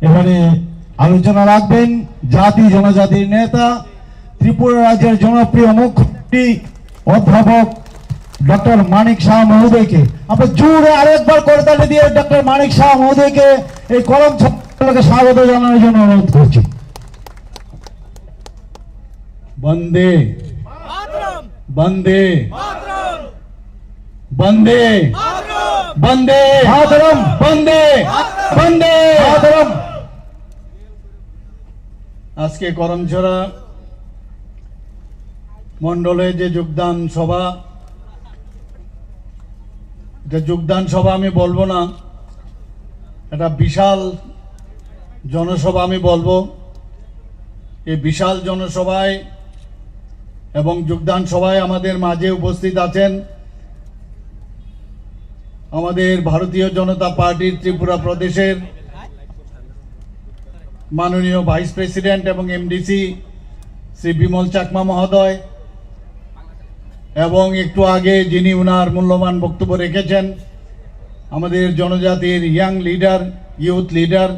এবারে আলোচনা রাখবেন জাতি জনজাতির নেতা ত্রিপুরা রাজ্যের জনপ্রিয় মুখ্যমন্ত্রী অধ্যাপক ডক্টর মানিক শাহ মহোদয়কে। আমরা জোরে আরেকবার করতালি দিয়ে ডক্টর মানিক শাহ মহোদয়কে এই কলম ছাত্রকে স্বাগত জানানোর জন্য অনুরোধ করছি। বন্দে বন্দে বন্দে বন্দে মাতরম বন্দে বন্দে মাতরম। আজকে করমছড়া মন্ডলে যে যোগদান সভা, এটা যোগদান সভা আমি বলবো না, এটা বিশাল জনসভা আমি বলবো। এই বিশাল জনসভায় এবং যোগদান সভায় আমাদের মাঝে উপস্থিত আছেন আমাদের ভারতীয় জনতা পার্টির ত্রিপুরা প্রদেশের মাননীয় ভাইস প্রেসিডেন্ট এবং এমডিসি শ্রী বিমল চাকমা মহোদয়, এবং একটু আগে যিনি উনার মূল্যবান বক্তব্য রেখেছেন আমাদের জনজাতির ইয়াং লিডার, ইউথ লিডার,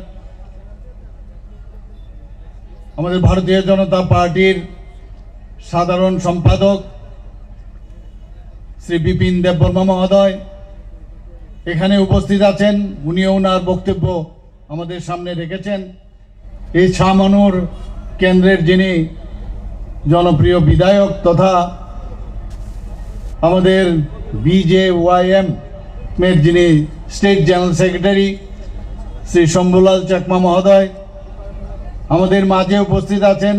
আমাদের ভারতীয় জনতা পার্টির সাধারণ সম্পাদক শ্রী বিপিন দেববর্মা মহোদয় এখানে উপস্থিত আছেন। উনিও ওনার বক্তব্য আমাদের সামনে রেখেছেন। এই ছামানুর কেন্দ্রের যিনি জনপ্রিয় বিধায়ক তথা আমাদের BJYM এর যিনি state general secretary Shri Shambhulal Chakma মহোদয়, আমাদের মাঝে উপস্থিত আছেন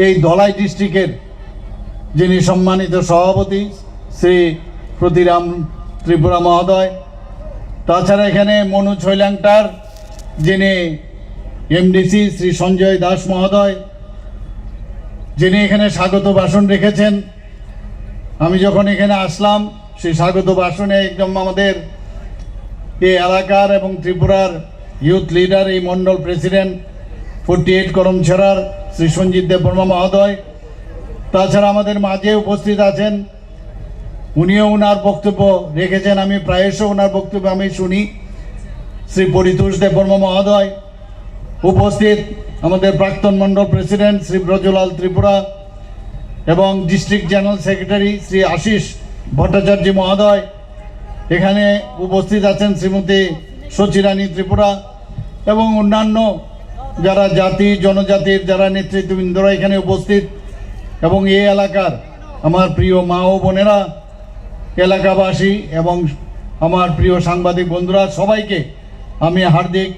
এই ধলাই ডিস্ট্রিক্টের যিনি সম্মানিত সভাপতি শ্রী প্রতিরাম ত্রিপুরা মহোদয়, তাছাড়া এখানে মনু ছৈলাংটার যিনি এমডিসি শ্রী সঞ্জয় দাস মহোদয়, যিনি এখানে স্বাগত ভাষণ রেখেছেন। আমি যখন এখানে আসলাম সেই স্বাগত ভাষণে একদম আমাদের এই এলাকার এবং ত্রিপুরার ইউথ লিডার, এই মন্ডল প্রেসিডেন্ট 48 করমছড়ার শ্রী সঞ্জিত দেববর্মা মহোদয়, তাছাড়া আমাদের মাঝে উপস্থিত আছেন, উনিও ওনার বক্তব্য রেখেছেন। আমি প্রায়শ ওনার বক্তব্য আমি শুনি, শ্রী পরিতোষ দেববর্মা মহোদয় উপস্থিত, আমাদের প্রাক্তন মন্ডল প্রেসিডেন্ট শ্রী ব্রজলাল ত্রিপুরা এবং district general secretary Shri Ashis Bhattacharya মহোদয়, এখানে উপস্থিত আছেন শ্রীমতী সচিরানী ত্রিপুরা এবং অন্যান্য যারা জাতি জনজাতির যারা নেতৃত্ববৃন্দরা এখানে উপস্থিত, এবং এই এলাকার আমার প্রিয় মা ও বোনেরা, এলাকাবাসী এবং আমার প্রিয় সাংবাদিক বন্ধুরা, সবাইকে আমি হার্দিক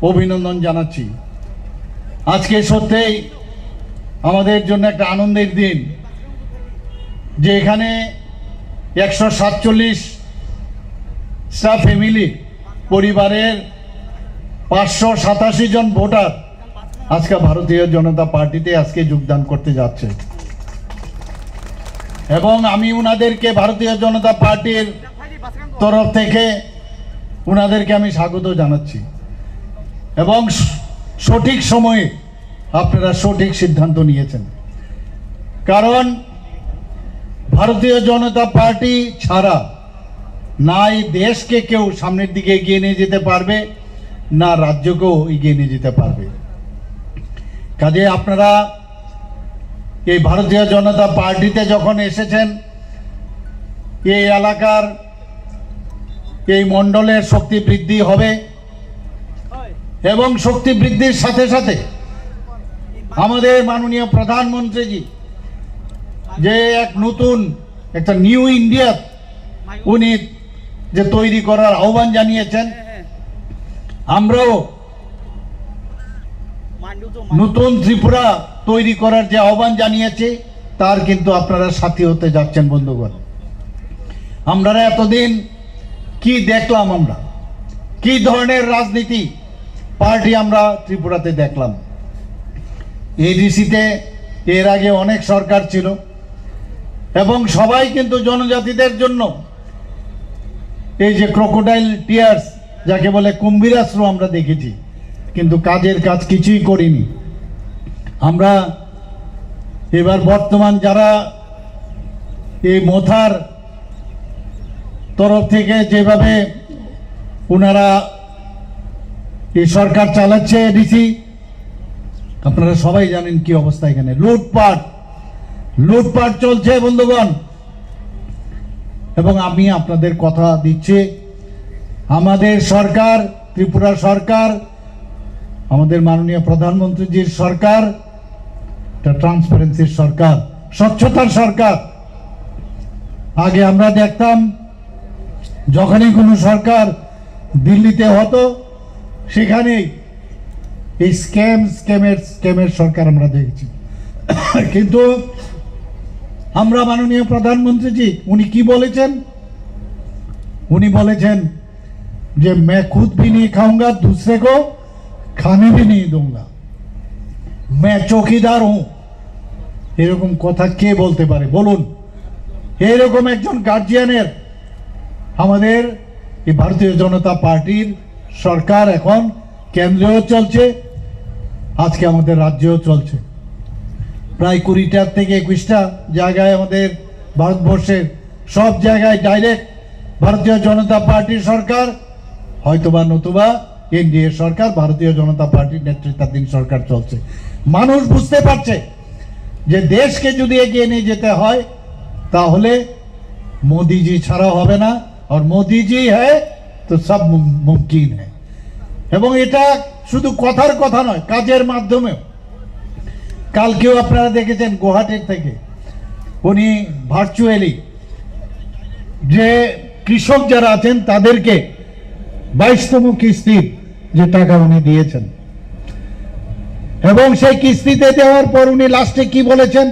অভিনন্দন জানাচ্ছি। আজকে সত্যিই আমাদের জন্য একটা আনন্দের দিন যে এখানে 147টা ফ্যামিলি পরিবারের 587 জন ভোটার আজকে ভারতীয় জনতা পার্টিতে আজকে যোগদান করতে যাচ্ছে, এবং আমি উনাদেরকে ভারতীয় জনতা পার্টির তরফ থেকে উনাদেরকে আমি স্বাগত জানাচ্ছি। এবং সঠিক সময়ে আপনারা সঠিক সিদ্ধান্ত নিয়েছেন, কারণ ভারতীয় জনতা পার্টি ছাড়া না এই দেশকে কেউ সামনের দিকে এগিয়ে নিয়ে যেতে পারবে, না রাজ্যকেও এগিয়ে নিয়ে যেতে পারবে। কাজে আপনারা এই ভারতীয় জনতা পার্টিতে যখন এসেছেন, এই এলাকার এই মণ্ডলের শক্তি বৃদ্ধি হবে, এবং শক্তি বৃদ্ধির সাথে সাথে আমাদের মাননীয় প্রধানমন্ত্রীজি যে এক নতুন একটা নিউ ইন্ডিয়া উনি যে তৈরি করার আহ্বান জানিয়েছেন, আমরাও নতুন ত্রিপুরা তৈরি করার যে আহ্বান জানিয়েছে তার কিন্তু আপনারা সাথী হতে যাচ্ছেন বন্ধুগণ। আমরা এতদিন কি দেখলাম, আমরা কি ধরনের রাজনীতি পার্টি আমরা ত্রিপুরাতে দেখলাম। এডিসিতে এর আগে অনেক সরকার ছিল এবং সবাই কিন্তু জনজাতিদের জন্য এই যে ক্রোকোডাইল টিয়ার্স যাকে বলে কুম্ভীরাশ্রু আমরা দেখেছি, কিন্তু কাজের কাজ কিছুই করিনি। আমরা এবার বর্তমান যারা এই মোথার তরফ থেকে যেভাবে ওনারা এই সরকার চালাচ্ছে এডিসি, আপনারা সবাই জানেন কি অবস্থা এখানে, লুটপাট চলছে বন্ধুগণ। এবং আমি আপনাদের কথা দিচ্ছি, আমাদের সরকার, ত্রিপুরা সরকার, আমাদের মাননীয় প্রধানমন্ত্রীজির সরকার এটা ট্রান্সপারেন্সির সরকার, স্বচ্ছতার সরকার। আগে আমরা দেখতাম যখনই কোনো সরকার দিল্লিতে হতো সেখানেই এই স্ক্যামের সরকার আমরা দেখেছি। কিন্তু আমরা মাননীয় প্রধানমন্ত্রীজি উনি কি বলেছেন, উনি বলেছেন যে मैं खुद भी नहीं खाऊंगा, दूसरे को खाने भी नहीं दूंगा, मैं চৌকিদার हूं। এরকম কথা কে বলতে পারে বলুন? এরকম একজন গার্জিয়ানের আমাদের এই ভারতীয় জনতা পার্টির সরকার এখন কেন্দ্রেও চলছে, আজকে আমাদের রাজ্যেও চলছে। প্রায় 20টা থেকে 21টা জায়গায় আমাদের ভারতবর্ষের সব জায়গায় ডাইরেক্ট ভারতীয় জনতা পার্টির সরকার, হয়তোবা নতুবা এনডিএ সরকার, ভারতীয় জনতা পার্টির নেতৃত্বাধীন সরকার চলছে। মানুষ বুঝতে পারছে যে দেশকে যদি এগিয়ে নিয়ে যেতে হয় তাহলে মোদিজি ছাড়া হবে না, আর মোদিজি হ্যায় তো সব মুমকিন হ্যায়। এবং এটা শুধু কথার কথা নয়, কাজের মাধ্যমেও। কালকেও আপনারা দেখেছেন গুয়াহাটির থেকে উনি ভার্চুয়ালি যে কৃষক যারা আছেন তাদেরকে 22তম কিস্তির যে টাকা উনি দিয়েছেন, এবং সেই কিস্তিতে দেওয়ার পর উনি লাস্টে কি বলেছেন,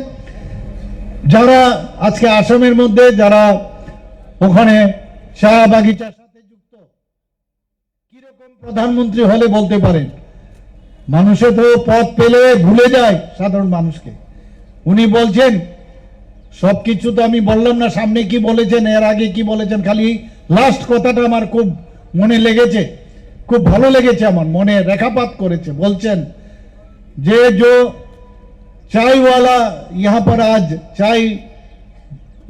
যারা আজকে আসামের মধ্যে যারা ওখানে চা বাগিচার সাথে যুক্ত, কিরকম প্রধানমন্ত্রী হলে বলতে পারেন? মানুষে তো পথ পেলে ভুলে যায় সাধারণ মানুষকে। উনি বলছেন সবকিছু তো আমি বললাম না, সামনে কি বলেছেন, এর আগে কি বলেছেন, খালি লাস্ট কথাটা আমার খুব মনে লেগেছে, খুব ভালো লেগেছে, আমার মনে রেখাপাত করেছে। বলছেন যে जो चाय वाला यहाँ पर आज चाय,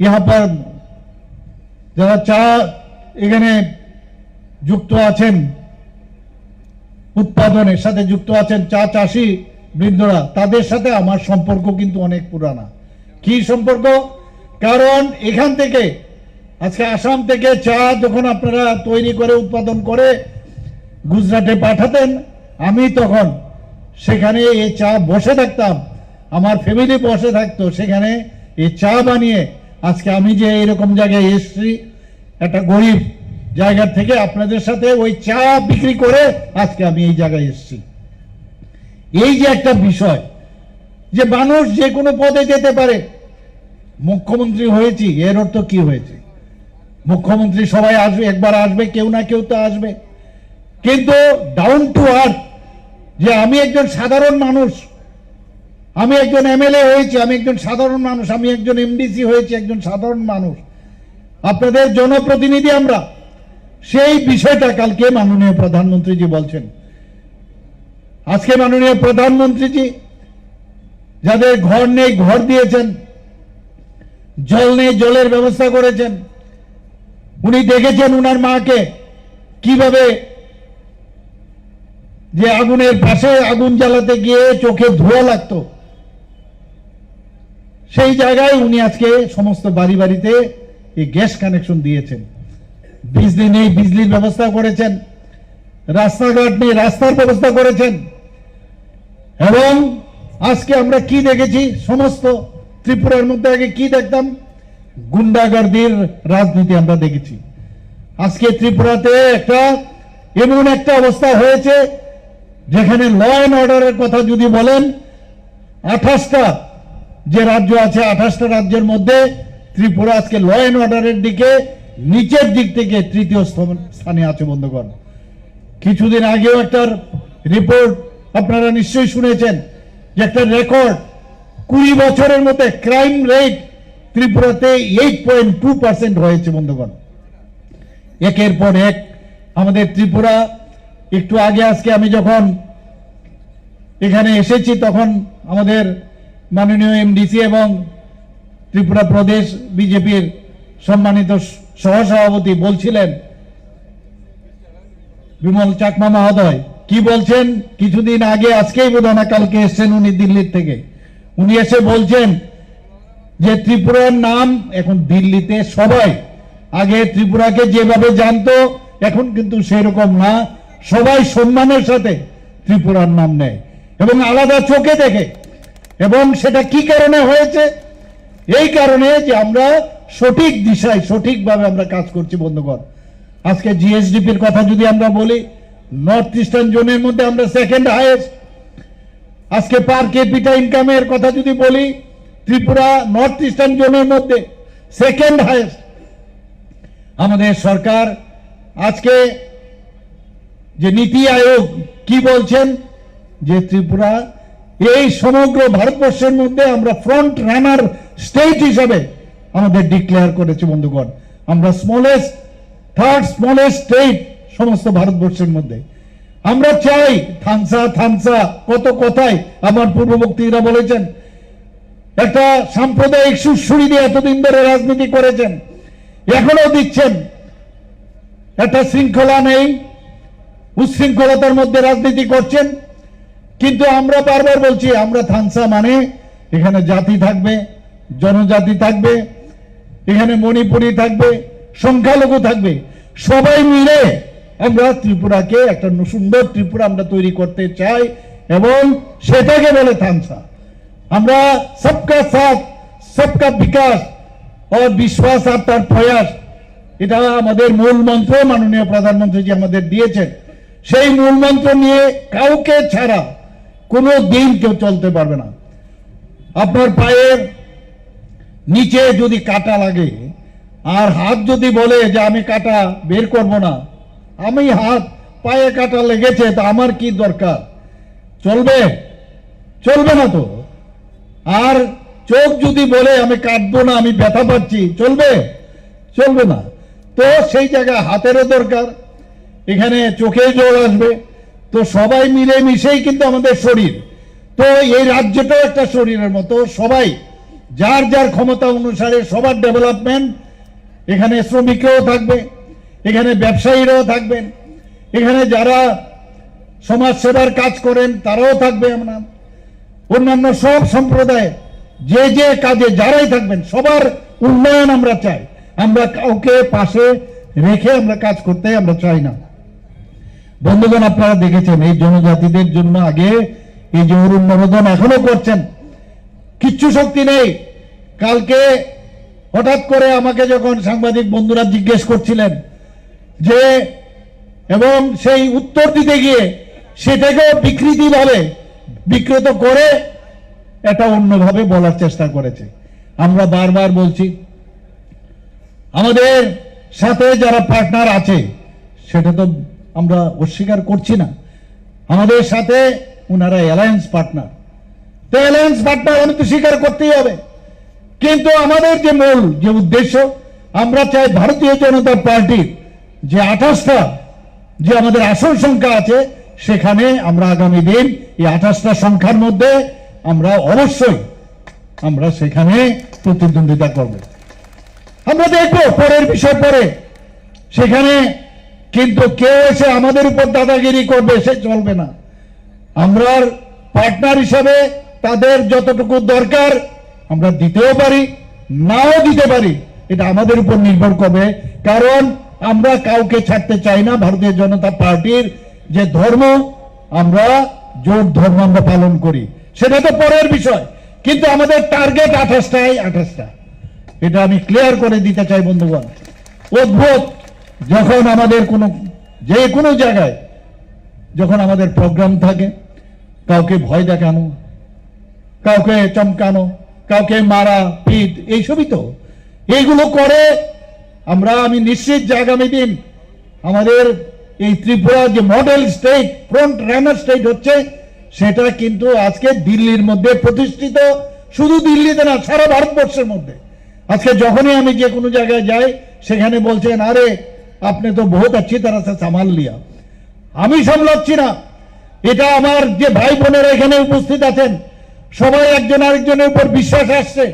यहाँ पर যারা চা এখানে যুক্ত আছেন, উৎপাদনের সাথে যুক্ত আছেন, চা চাষি বৃন্দরা, তাদের সাথে আমার সম্পর্ক কিন্তু অনেক পুরানা। কি সম্পর্ক? কারণ এখান থেকে আজকে আসাম থেকে চা যখন আপনারা তৈরি করে উৎপাদন করে গুজরাটে পাঠাতেন, আমি তখন সেখানে এই চা বসে থাকতাম, আমার ফ্যামিলি বসে থাকতো সেখানে এই চা বানিয়ে। আজকে আমি যে এরকম জায়গায় এসেছি, একটা গরিব জায়গা থেকে আপনাদের সাথে ওই চা বিক্রি করে আজকে আমি এই জায়গায় এসেছি। এই যে একটা বিষয় যে মানুষ যে কোনো পদে যেতে পারে, মুখ্যমন্ত্রী হয়েছি এর অর্থ কি হয়েছে? মুখ্যমন্ত্রী সবাই আসবে, একবার আসবে, কেউ না কেউ তো আসবে, কিন্তু ডাউন টু আর্থ যে আমি একজন সাধারণ মানুষ, আমি একজন এমএলএ হয়েছি, আমি একজন সাধারণ মানুষ, আমি একজন এমডিসি হয়েছি, একজন সাধারণ মানুষ, আপনাদের জনপ্রতিনিধি আমরা। সেই বিষয়টা কালকে মাননীয় প্রধানমন্ত্রীজি বলছেন। আজকে মাননীয় প্রধানমন্ত্রীজি যাদের ঘর নেই ঘর দিয়েছেন, জল নেই জলের ব্যবস্থা করেছেন। উনি দেখেছেন উনার মাকে কিভাবে যে আগুনের পাশে আগুন জ্বালাতে গিয়ে চোখে ধোঁয়া লাগতো, সেই জায়গায় উনি আজকে সমস্ত বাড়ি বাড়িতে এই গ্যাস কানেকশন দিয়েছেন। বিজলি নেই বিজলির ব্যবস্থা করেছেন, রাস্তাঘাট নেই রাস্তার ব্যবস্থা করেছেন। এবং আজকে আমরা কি দেখেছি, সমস্ত ত্রিপুরার মধ্যে আগে কি দেখতাম, গুন্ডাগর্দির রাজনীতি আমরা দেখেছি। আজকে ত্রিপুরাতে একটা এমন একটা অবস্থা হয়েছে যেখানে ল অ্যান্ড অর্ডারের কথা যদি বলেন, 28টা যে রাজ্য আছে, 28টা রাজ্যের মধ্যে ত্রিপুরা আজকে ল অ্যান্ড অর্ডারের দিকে নিচের দিক থেকে তৃতীয় স্থানে আছে বন্ধুগণ। কিছুদিন আগেও একটা রিপোর্ট আপনারা নিশ্চয়ই শুনেছেন যে একটা রেকর্ড 20 বছরের মধ্যে ক্রাইম রেট ত্রিপুরাতে 8.2% হয়েছে বন্ধুগণ। একের পর এক আমাদের ত্রিপুরা, একটু আগে আজকে আমি যখন এখানে এসেছি তখন আমাদের মাননীয় এমডিসি এবং ত্রিপুরা প্রদেশ বিজেপির সম্মানিত সহসভাপতি বলছিলেন বিমল চাকমা মহোদয় কি বলছেন কিছুদিন আগে, আজকেই বোধহয় না কালকে এসছেন উনি দিল্লির থেকে, উনি এসে বলছেন যে ত্রিপুরার নাম এখন দিল্লিতে সবাই, আগে ত্রিপুরাকে যেভাবে জানতো এখন কিন্তু সেরকম না, সবাই সম্মানের সাথে ত্রিপুরার নাম নেয় এবং আলাদা চোখে দেখে। এবং সেটা কি কারণে হয়েছে? এই কারণে যে আমরা সঠিক দিশায় সঠিকভাবে আমরা কাজ করছি বন্ধুগণ। আজকে জিএসডিপির কথা যদি আমরা বলি, নর্থ ইস্টার্ন জোনের মধ্যে আমরা সেকেন্ড হাইয়েস্ট। আজকে পার ক্যাপিটা ইনকামের কথা যদি বলি, ত্রিপুরা নর্থ ইস্টার্ন জোনের মধ্যে সেকেন্ড হাইয়েস্ট। আমাদের সরকার আজকে যে নীতি আয়োগ কি বলছেন যে ত্রিপুরা এই সমগ্র ভারতবর্ষের মধ্যে আমরা ফ্রন্ট রানার স্টেট হিসাবে আমাদের ডিক্লেয়ার করেছে বন্ধুগণ। আমরা থার্ড স্মলেস্ট স্টেট সমস্ত ভারতবর্ষের মধ্যে। আমরা চাই থানসা কত কথায় আমার পূর্ববর্তীরা বলেছেন, একটা সাম্প্রদায়িক সুরসুরি দিয়ে এতদিন ধরে রাজনীতি করেছেন, এখনো দিচ্ছেন। একটা শৃঙ্খলা নেই, উচ্ছৃঙ্খলতার মধ্যে রাজনীতি করছেন। কিন্তু আমরা বারবার বলছি, আমরা থানসা মানে এখানে জাতি থাকবে, জনজাতি থাকবে, এখানে মণিপুরি থাকবে, সংখ্যালঘু থাকবে, সবাই মিলে আমরা ত্রিপুরাকে একটা সুন্দর ত্রিপুরা আমরা তৈরি করতে চাই এবং সেটাকে বলে থানসা। আমরা সবকা সাথ সবকা বিকাশ ও বিশ্বাস আর তার প্রয়াস, এটা আমাদের মূল মন্ত্র মাননীয় প্রধানমন্ত্রী আমাদের দিয়েছেন। সেই মূল মন্ত্র নিয়ে কাউকে ছাড়া কোনো দিন কেউ চলতে পারবে না। আপনার পায়ের নিচে যদি কাটা লাগে আর হাত যদি বলে যে আমি কাটা বের করব না, আমি হাত পায়ে কাটা লেগেছে তা আমার কি দরকার, চলবে? চলবে না তো। আর চোখ যদি বলে আমি কাটবো না, আমি ব্যথা পাচ্ছি, চলবে? চলবে না। তো সেই জায়গায় হাতেরও দরকার, এখানে চোখে জোর আসবে। তো সবাই মিলে মিশেই কিন্তু আমাদের শরীর। তো এই রাজ্যটাও একটা শরীরের মতো, সবাই যার যার ক্ষমতা অনুসারে সবার ডেভেলপমেন্ট, এখানে শ্রমিকরাও থাকবে, এখানে ব্যবসায়ীরাও থাকবেন, এখানে যারা সমাজ সেবার কাজ করেন তারাও থাকবে, আমরা অন্যান্য সব সম্প্রদায় যে যে কাজে যারাই থাকবেন সবার উন্নয়ন আমরা চাই। আমরা কাউকে পাশে রেখে আমরা কাজ করতে আমরা চাই না। বন্ধুগণ, আপনারা দেখেছেন এই জনজাতিদের জন্য আগে এই যে অরুণ নরোদন এখনো করছেন, কিচ্ছু শক্তি নেই। কালকে হঠাৎ করে আমাকে যখন সাংবাদিক বন্ধুরা জিজ্ঞেস করছিলেন যে, এবং সেই উত্তর দিতে গিয়ে সেটাকেও বিকৃত করে এটা অন্যভাবে বলার চেষ্টা করেছে। আমরা বারবার বলছি, আমাদের সাথে যারা পার্টনার আছে সেটা তো আমরা অস্বীকার করছি না, আমাদের সাথে ওনারা অ্যালায়েন্স পার্টনার। তো অ্যালায়েন্স পার্টনার আমি তো স্বীকার করতেই হবে। কিন্তু আমাদের যে মূল যে উদ্দেশ্য, আমরা চাই ভারতীয় জনতা পার্টির যে 28টা যে আমাদের আসন সংখ্যা আছে, সেখানে আমরা আগামী দিন এই 28টা সংখ্যার মধ্যে আমরা অবশ্যই আমরা সেখানে প্রতিদ্বন্দ্বিতা করব। আমরা দেখব পরের বিষয় পরে, সেখানে কিন্তু কেউ এসে আমাদের উপর দাদাগিরি করবে সে চলবে না। আমরা পার্টনার হিসাবে তাদের যতটুকু দরকার আমরা দিতেও পারি, নাও দিতে পারি, এটা আমাদের উপর নির্ভর করবে। কারণ আমরা কাউকে ছাড়তে চাই না। ভারতীয় জনতা পার্টির যে ধর্ম, আমরা জোট ধর্ম আমরা পালন করি, সেটা তো পরের বিষয়। কিন্তু আমাদের টার্গেট 28টা, এটা আমি ক্লিয়ার করে দিতে চাই বন্ধুগণ। অদ্ভুত যখন আমাদের যে কোনো জায়গায় যখন আমাদের প্রোগ্রাম থাকে, কাউকে ভয় দেখানো, কাউকে চমকানো, কাউকে মারা পিট, এইসবই তো এইগুলো করে। আমি নিশ্চিত যে আগামী দিন আমাদের এই ত্রিপুরা যে model state, front runner state হচ্ছে, সেটা কিন্তু আজকে দিল্লির মধ্যে প্রতিষ্ঠিত। শুধু দিল্লিতে না, সারা ভারতবর্ষের মধ্যে। আজকে যখনই আমি যে কোনো জায়গায় যাই, সেখানে বলছেন আরে আপনি তো বহুত अच्छी तरह से संभाल लिया। আমি সামলাচ্ছি না, এটা আমার যে ভাই বোনেরা এখানে উপস্থিত আছেন সবাই একজন আরেকজনের উপর বিশ্বাস আসছে,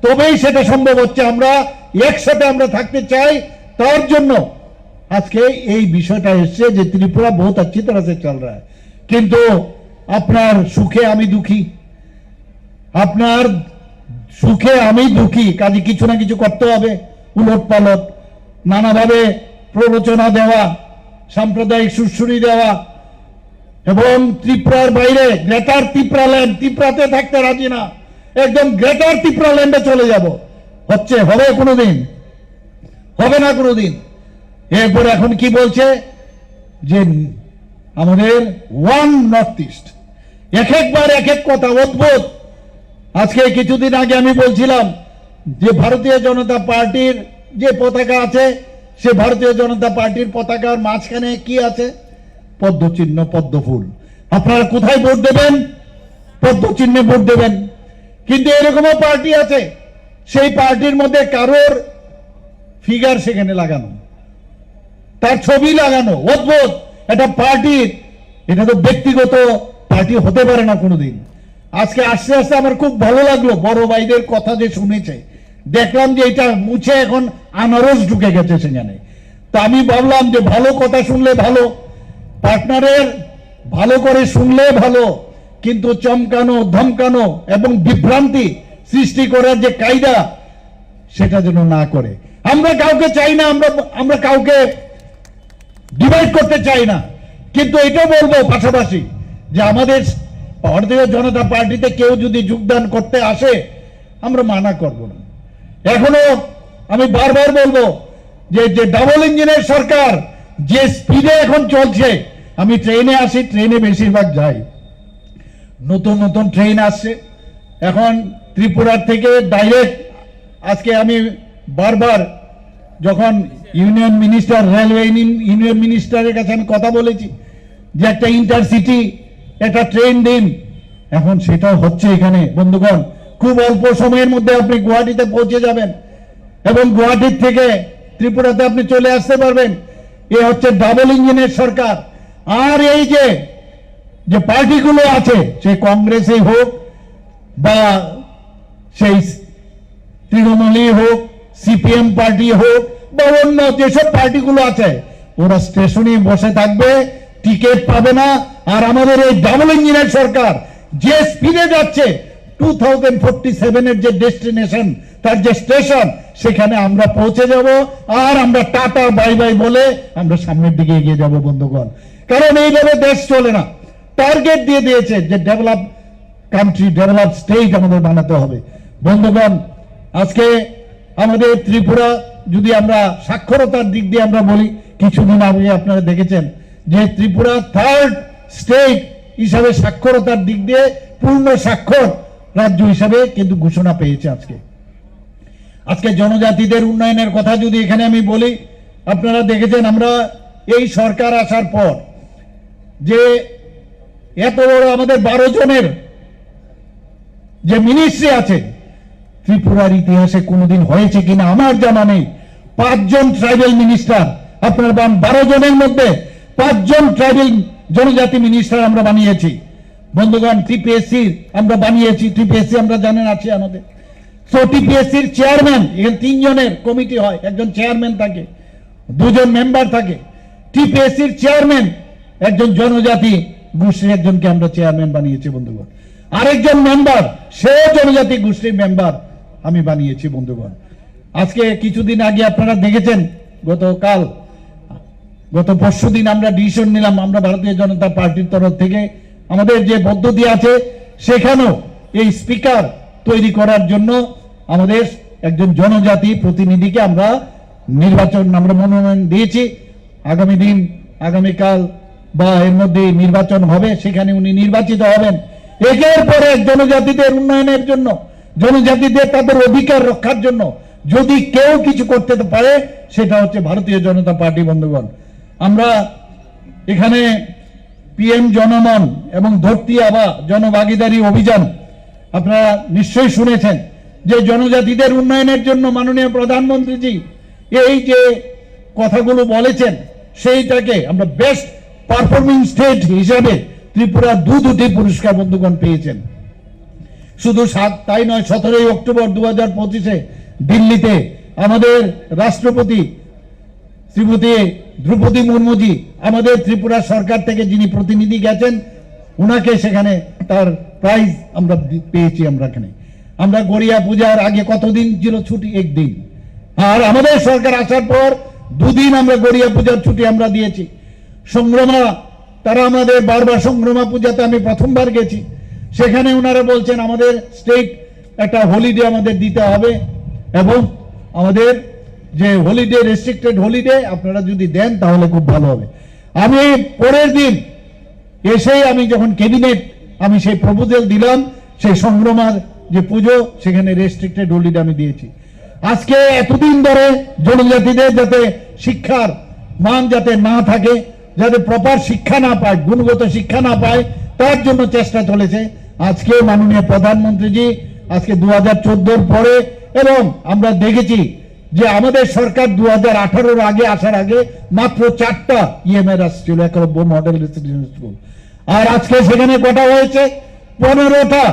তবেই সেটা সম্ভব হচ্ছে। আমরা একসাথে আমরা থাকতে চাই, তার জন্য আজকে এই বিষয়টা এসছে যে ত্রিপুরা বহুত अच्छी तरह से चल रहा है, কিন্তু আপনার সুখে আমি দুঃখী, আপনার সুখে আমি দুঃখী, কাজে কিছু না কিছু করতে হবে। উলট পালট নানাভাবে প্ররোচনা দেওয়া, সাম্প্রদায়িক সুরসুরি দেওয়া, এবং ত্রিপুরার বাইরে গ্রেটার ত্রিপুরাল্যান্ড, ত্রিপুরাতে থাকতে রাজি না, একদম গ্রেটার ত্রিপুরাল্যান্ডে চলে যাব। হচ্ছে, হবে কোনোদিন? হবে না কোনোদিন। এরপর এখন কি বলছে যে আমাদের ওয়ান নর্থ ইস্ট, এক একবার এক এক কথা, অদ্ভুত। আজকে কিছুদিন আগে আমি বলছিলাম যে ভারতীয় জনতা পার্টির যে পতাকা আছে, সে ভারতীয় জনতা পার্টির পতাকার মাঝখানে কি আছে? পদ্ম চিহ্ন, পদ্ম ফুল। আপনারা কোথায় ভোট দেবেন? পদ্ম চিহ্নে ভোট দেবেন। কিন্তু এরকমও পার্টি আছে, সেই পার্টির মধ্যে কারোর ফিগার সেখানে লাগানো, তার ছবি লাগানো। অদ্ভুত। এটা পার্টির, এটা তো ব্যক্তিগত পার্টি হতে পারে না কোনোদিন। আজকে আস্তে আস্তে আমার খুব ভালো লাগলো, বড় ভাইদের কথা যে শুনেছে, দেখলাম যে এটা মুছে এখন আনারস ঢুকে গেছে সেখানে। তো আমি ভাবলাম যে ভালো কথা শুনলে ভালো, পার্টনারের ভালো করে শুনলে ভালো, কিন্তু চমকানো, ধমকানো এবং বিভ্রান্তি সৃষ্টি করার যে কায়দা, সেটা যেন না করে। আমরা কাউকে চাই না, আমরা কাউকে ডিভাইড করতে চাই না, কিন্তু এটা বলবো পাশাপাশি যে আমাদের ভারতীয় জনতা পার্টিতে কেউ যদি যোগদান করতে আসে, আমরা মানা করব না। এখনো আমি বারবার বলবো যে ডাবল ইঞ্জিনের সরকার যে স্পিডে এখন চলছে, আমি ট্রেনে আসি, ট্রেনে বেশিরভাগ যাই, নতুন নতুন ট্রেন আসছে এখন ত্রিপুরার থেকে ডাইরেক্ট। আজকে আমি বারবার যখন ইউনিয়ন মিনিস্টার, রেলওয়ে ইউনিয়ন মিনিস্টারের কাছে আমি কথা বলেছি যে একটা ইন্টারসিটি একটা ট্রেন দিন, এখন সেটাও হচ্ছে এখানে। বন্ধুগণ, খুব অল্প সময়ের মধ্যে আপনি গুয়াহাটিতে পৌঁছে যাবেন এবং গুয়াহাটির থেকে ত্রিপুরাতে আপনি চলে আসতে পারবেন। এ হচ্ছে ডাবল ইঞ্জিনের সরকার। আর এই যে পার্টিগুলো আছে, সে কংগ্রেসই হোক বা সেই তৃণমূলই হোক, সিপিএম পার্টি হোক বা অন্য যেসব পার্টিগুলো আছে, ওরা স্টেশনে বসে থাকবে, টিকিট পাবে না। আর আমাদের এই ডাবল ইঞ্জিনের সরকার যে স্পিডে যাচ্ছে, 2047 এর যে ডেস্টিনেশন, তার যে স্টেশন, সেখানে আমরা পৌঁছে যাব। আর আমরা টাটা বাই বাই বলে আমরা সামনের দিকে এগিয়ে যাব বন্ধুগণ। কারণ এইভাবে দেশ চলে না। টার্গেট দিয়ে দিয়েছে যে ডেভেলপ কান্ট্রি, ডেভেলপ স্টেট আমাদের বানাতে হবে। বন্ধুগণ, আজকে আমাদের ত্রিপুরা, যদি আমরা সাক্ষরতার দিক দিয়ে আমরা বলি, কিছুদিন আগে আপনারা দেখেছেন যে ত্রিপুরা থার্ড স্টেট হিসাবে সাক্ষরতার দিক দিয়ে পূর্ণ সাক্ষর রাজ্য হিসাবে কিন্তু ঘোষণা পেয়েছে। আজকে জনজাতিদের উন্নয়নের কথা যদি এখানে আমি বলি, আপনারা দেখেছেন আমরা এই সরকার আসার পর যে এত বড় আমাদের 12 জনের যে মিনিস্ট্রি আছে, ত্রিপুরার ইতিহাসে কোনোদিন হয়েছে কিনা আমার জানা নেই। 5 জন ট্রাইবাল মিনিস্টার, আপনার 12 জনের মধ্যে 5 জন ট্রাইবাল জনজাতি মিনিস্টার আমরা বানিয়েছি। বন্ধুগণ, টিপিএসসি আমরা বানিয়েছি, টিপিএসসি আমরা জানেন আছে আমাদের। সো টিপিএসসির চেয়ারম্যান, এখানে 3 জনের কমিটি হয়, একজন চেয়ারম্যান থাকে, 2 জন মেম্বার থাকে। টিপিএসসির চেয়ারম্যান একজন জনজাতি গোষ্ঠীর একজনকে আমরা চেয়ারম্যান বানিয়েছি বন্ধুগণ। আরেকজন মেম্বার, সে জনজাতি গোষ্ঠীর মেম্বার আমি বানিয়েছি বন্ধুগণ। আজকে কিছুদিন আগে আপনারা দেখেছেন, গত পরশুদিন আমরা ডিসিশন নিলাম, আমরা ভারতীয় জনতা পার্টির তরফ থেকে আমাদের যে পদ্ধতি আছে সেখানেও এই স্পিকার তৈরি করার জন্য আমাদের একজন জনজাতি প্রতিনিধিকে আমরা মনোনয়ন দিয়েছি। আগামীকাল বা এর মধ্যে নির্বাচন হবে, সেখানে উনি নির্বাচিত হবেন। একের পর এক জনজাতিদের উন্নয়নের জন্য, জনজাতিদের তাদের অধিকার রক্ষার জন্য যদি কেউ কিছু করতে পারে, সেটা হচ্ছে ভারতীয় জনতা পার্টি বন্ধুগণ। আমরা এখানে পিএম জনমন এবং ধরতি আবা জনভাগিদারি অভিযান আপনারা নিশ্চয়ই শুনেছেন, যে জনজাতিদের উন্নয়নের জন্য মাননীয় প্রধানমন্ত্রীজি এই যে কথাগুলো বলেছেন, সেইটাকে আমরা বেস্ট পারফর্মিং স্টেট হিসাবে ত্রিপুরা দুটি পুরস্কার বন্ধুগণ পেয়েছেন। শুধু তাই নয়, 17 অক্টোবর 2025 দিল্লিতে আমাদের রাষ্ট্রপতি শ্রীমতী দ্রৌপদী মুর্মুজি আমাদের ত্রিপুরা সরকার থেকে যিনি প্রতিনিধি গেছেন, ওনাকে সেখানে তার প্রাইজ আমরা পেয়েছি। আমরা এখানে আমরা গড়িয়া পূজার আগে কতদিন ছিল ছুটি? একদিন। আর আমাদের সরকার আসার পর 2 দিন আমরা গড়িয়া পূজার ছুটি আমরা দিয়েছি। সংগ্রামা তারা আমাদের বারবার সংগ্রামা পূজাতে আমি প্রথমবার গেছি, সেখানে ওনারা বলছেন আমাদের স্টেট একটা হলিডে আমাদের দিতে হবে, এবং আমাদের যে হলিডে রেস্ট্রিক্টেড হলিডে আপনারা যদি দেন তাহলে খুব ভালো হবে। আমি পরের দিন এসেই আমি যখন ক্যাবিনেট আমি সেই প্রপোজাল দিলাম, সেই সংগ্রামার যে পুজো সেখানে রেস্ট্রিক্টেড হলিডে আমি দিয়েছি। আজকে এতদিন ধরে জনজাতিদের যাতে শিক্ষার মান যাতে না থাকে, যাতে প্রপার শিক্ষা না পায়, গুণগত শিক্ষা না পায়, তার জন্য চেষ্টা চলেছে। আজকে মাননীয় প্রধানমন্ত্রীজি আজকে 2014 পরে, এবং আমরা দেখেছি যে আমাদের সরকার 2018 আগে আসার আগে মাত্র 4টা ইএমআর ছিল, একলব্য মডেল রেসিডেন্সিয়াল স্কুল। আর আজকে সেখানে কটা হয়েছে? 15টা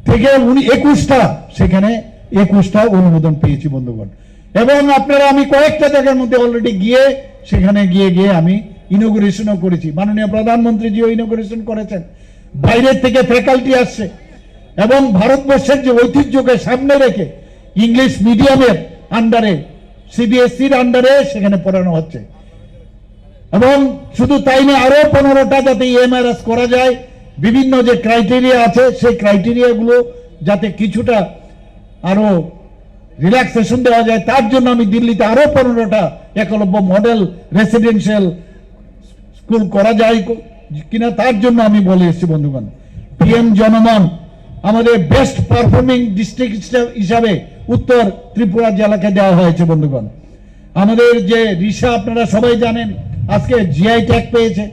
থেকে 21টা, সেখানে 21টা অনুমোদন পেয়েছি বন্ধুগণ। এবং আপনারা আমি কয়েকটা জায়গার মধ্যে অলরেডি গিয়ে সেখানে গিয়ে আমি ইনোগ্রেশনও করেছি। মাননীয় প্রধানমন্ত্রীজিও ইনোগ্রেশন করেছেন। বাইরের থেকে ফ্যাকাল্টি আসছে, এবং ভারতবর্ষের যে ঐতিহ্যকে সামনে রেখে ইংলিশ মিডিয়ামের আন্ডারে, সিবিএসসির আন্ডারে সেখানে পড়ানো হচ্ছে। এবং শুধু তাই না, আরো 15টা যাতে ইএমআরএস করা যায়, বিভিন্ন যে ক্রাইটেরিয়া আছে সেই ক্রাইটেরিয়াগুলো যাতে কিছুটা আরো রিল্যাক্সেশন দেওয়া যায়, তার জন্য আমি দিল্লিতে আরো 15টা একলব্য মডেল রেসিডেন্সিয়াল স্কুল করা যায় কিনা তার জন্য আমি বলে এসেছি বন্ধুগণ। পিএম জনমন আমাদের বেস্ট পারফর্মিং ডিস্ট্রিক্ট হিসাবে উত্তর ত্রিপুরা জেলাকে দেওয়া হয়েছে বন্ধুগণ। আমাদের যে রিসা আপনারা সবাই জানেন আজকে জিআই ট্যাগ পেয়েছে।